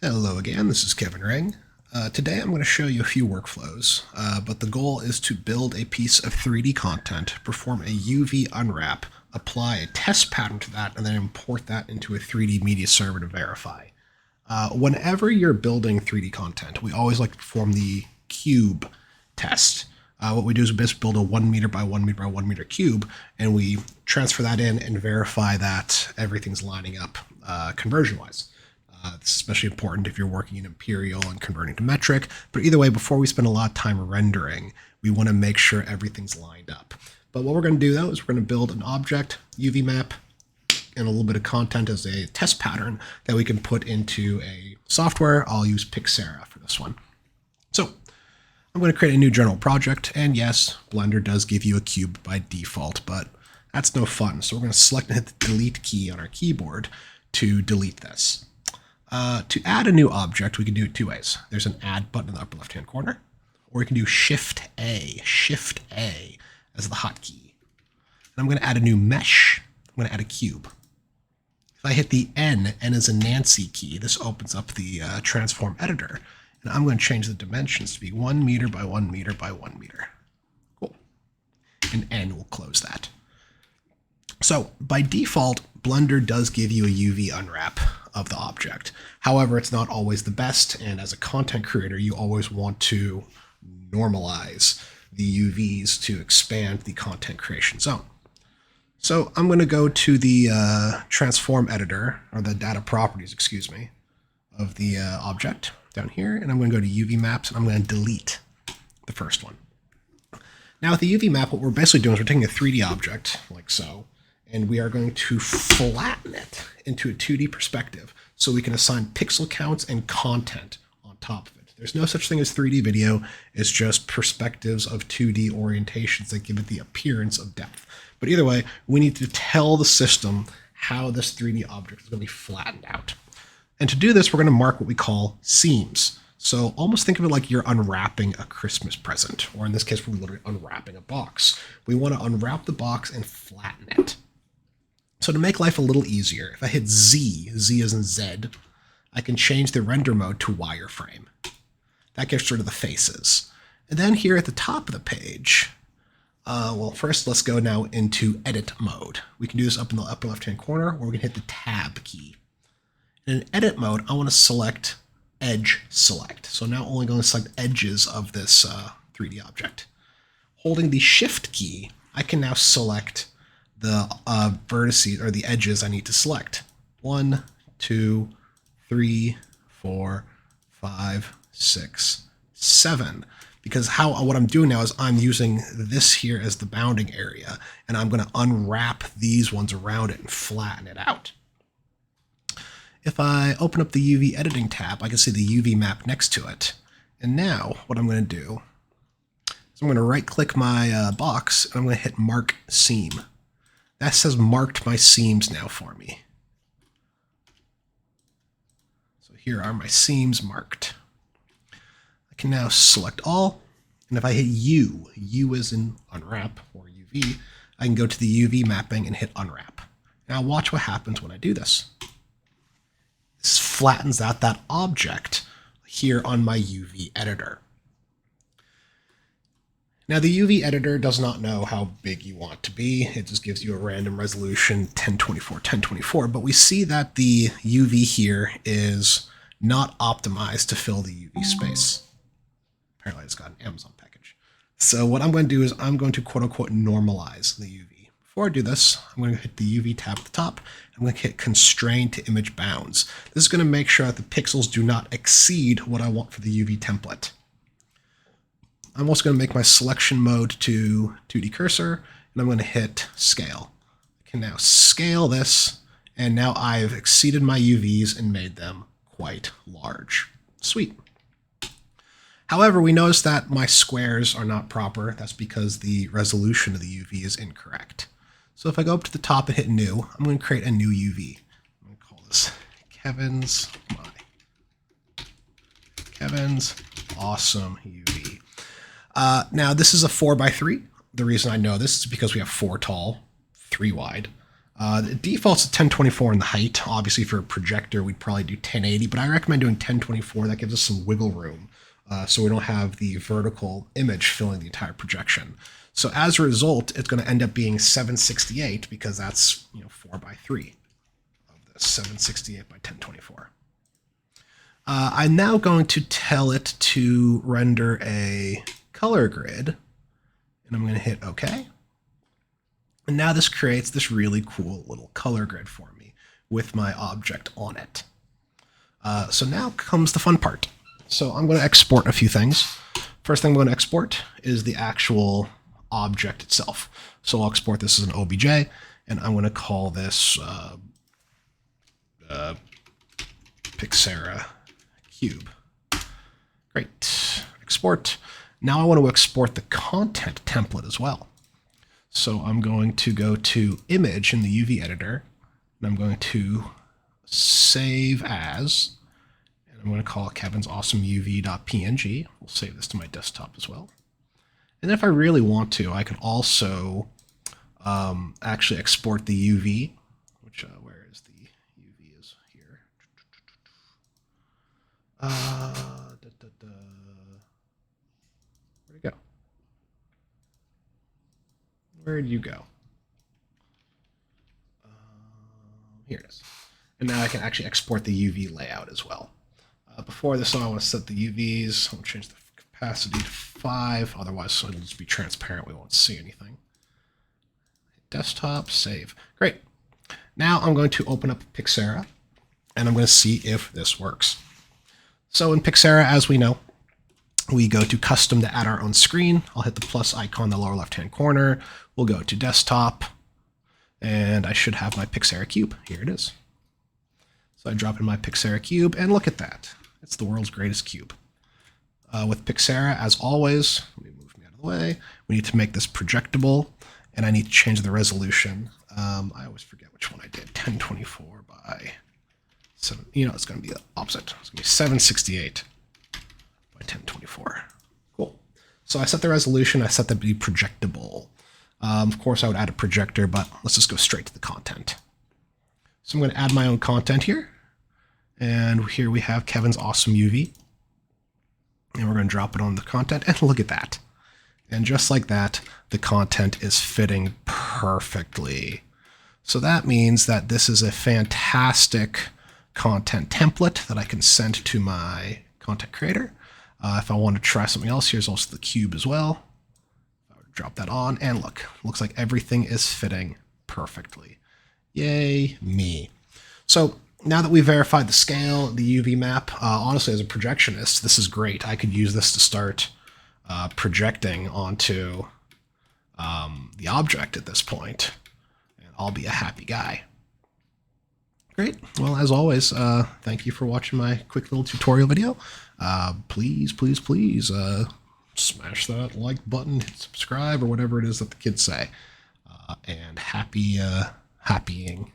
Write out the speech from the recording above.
Hello again, this is Kevin Ring. Today I'm going to show you a few workflows, but the goal is to build a piece of 3D content, perform a UV unwrap, apply a test pattern to that, and then import that into a 3D media server to verify. Whenever you're building 3D content, we always like to perform the cube test. What we do is we basically build a 1 meter by 1 meter by 1 meter cube, and we transfer that in and verify that everything's lining up conversion-wise. It's especially important if you're working in imperial and converting to metric. But either way, before we spend a lot of time rendering, we want to make sure everything's lined up. But what we're going to do, though, is we're going to build an object, UV map, and a little bit of content as a test pattern that we can put into a software. I'll use Pixera for this one. So I'm going to create a new general project. And yes, Blender does give you a cube by default, but that's no fun. So we're going to select and hit the delete key on our keyboard to delete this. To add a new object, we can do it two ways. There's an add button in the upper left-hand corner, or we can do Shift A as the hotkey. And I'm going to add a new mesh. I'm going to add a cube. If I hit the N is a Nancy key, this opens up the transform editor. And I'm going to change the dimensions to be 1 meter by 1 meter by 1 meter. Cool. And N will close that. So by default, Blender does give you a UV unwrap of the object. However, it's not always the best, and as a content creator, you always want to normalize the UVs to expand the content creation zone. So I'm going to go to the transform editor, or the data properties, excuse me, of the object down here, and I'm going to go to UV maps, and I'm going to delete the first one. Now with the UV map, what we're basically doing is we're taking a 3D object, like so, and we are going to flatten it into a 2D perspective so we can assign pixel counts and content on top of it. There's no such thing as 3D video. It's just perspectives of 2D orientations that give it the appearance of depth. But either way, we need to tell the system how this 3D object is going to be flattened out. And to do this, we're going to mark what we call seams. So almost think of it like you're unwrapping a Christmas present, or in this case, we're literally unwrapping a box. We want to unwrap the box and flatten it. So to make life a little easier, if I hit Z, Z as in Z, I can change the render mode to wireframe. That gets rid of the faces. And then here at the top of the page, well, first let's go now into edit mode. We can do this up in the upper left-hand corner, or we can hit the tab key. In edit mode, I want to select edge select. So now only going to select edges of this 3D object. Holding the shift key, I can now select the vertices or the edges I need to select. 1, 2, 3, 4, 5, 6, 7. Because what I'm doing now is I'm using this here as the bounding area, and I'm going to unwrap these ones around it and flatten it out. If I open up the UV editing tab, I can see the UV map next to it. And now what I'm going to do is I'm going to right click my box, and I'm going to hit mark seam. That says marked my seams now for me. So here are my seams marked. I can now select all, and if I hit U, U as in unwrap or UV, I can go to the UV mapping and hit unwrap. Now watch what happens when I do this. This flattens out that object here on my UV editor. Now the UV editor does not know how big you want it to be. It just gives you a random resolution, 1024, 1024. But we see that the UV here is not optimized to fill the UV space. Apparently it's got an Amazon package. So what I'm going to do is I'm going to quote unquote normalize the UV. Before I do this, I'm going to hit the UV tab at the top. I'm going to hit constrain to image bounds. This is going to make sure that the pixels do not exceed what I want for the UV template. I'm also going to make my selection mode to 2D cursor, and I'm going to hit scale. I can now scale this, and now I've exceeded my UVs and made them quite large. Sweet. However, we notice that my squares are not proper. That's because the resolution of the UV is incorrect. So if I go up to the top and hit new, I'm going to create a new UV. I'm going to call this Kevin's awesome UV. Now this is a 4x3. The reason I know this is because we have 4 tall, 3 wide. The default's 1024 in the height. Obviously, for a projector, we'd probably do 1080, but I recommend doing 1024. That gives us some wiggle room, so we don't have the vertical image filling the entire projection. So as a result, it's going to end up being 768 because that's 4 by 3 of this, 768 by 1024. I'm now going to tell it to render a color grid, and I'm going to hit OK. And now this creates this really cool little color grid for me with my object on it. So now comes the fun part. So I'm going to export a few things. First thing I'm going to export is the actual object itself. So I'll export this as an OBJ, and I'm going to call this Pixera cube. Great. Export. Now I want to export the content template as well. So I'm going to go to Image in the UV editor, and I'm going to save as, and I'm going to call it Kevin's awesome UV.png. We'll save this to my desktop as well. And if I really want to, I can also actually export the UV, which where is the UV is here. Where'd it go? Where'd you go? Here it is. And now I can actually export the UV layout as well. Before this, I want to set the UVs. I'll change the capacity to 5. Otherwise, it'll just be transparent. We won't see anything. Desktop, save. Great. Now I'm going to open up Pixera, and I'm going to see if this works. So in Pixera, as we know, we go to custom to add our own screen. I'll hit the plus icon in the lower left-hand corner. We'll go to desktop, and I should have my Pixera cube. Here it is. So I drop in my Pixera cube, and look at that. It's the world's greatest cube. With Pixera, as always, let me move me out of the way. We need to make this projectable, and I need to change the resolution. I always forget which one I did. 1024 by 7. It's going to be the opposite. It's going to be 768 by 1024. Cool. So I set the resolution. I set that to be projectable. Of course, I would add a projector, but let's just go straight to the content. So I'm going to add my own content here. And here we have Kevin's awesome UV. And we're going to drop it on the content. And look at that. And just like that, the content is fitting perfectly. So that means that this is a fantastic content template that I can send to my content creator. If I want to try something else, here's also the cube as well. I would drop that on, and look, looks like everything is fitting perfectly. Yay, me. So now that we've verified the scale, the UV map, honestly, as a projectionist, this is great. I could use this to start projecting onto the object at this point, and I'll be a happy guy. Great. Well, as always, thank you for watching my quick little tutorial video. Please, please, please smash that like button, hit subscribe, or whatever it is that the kids say. And happying.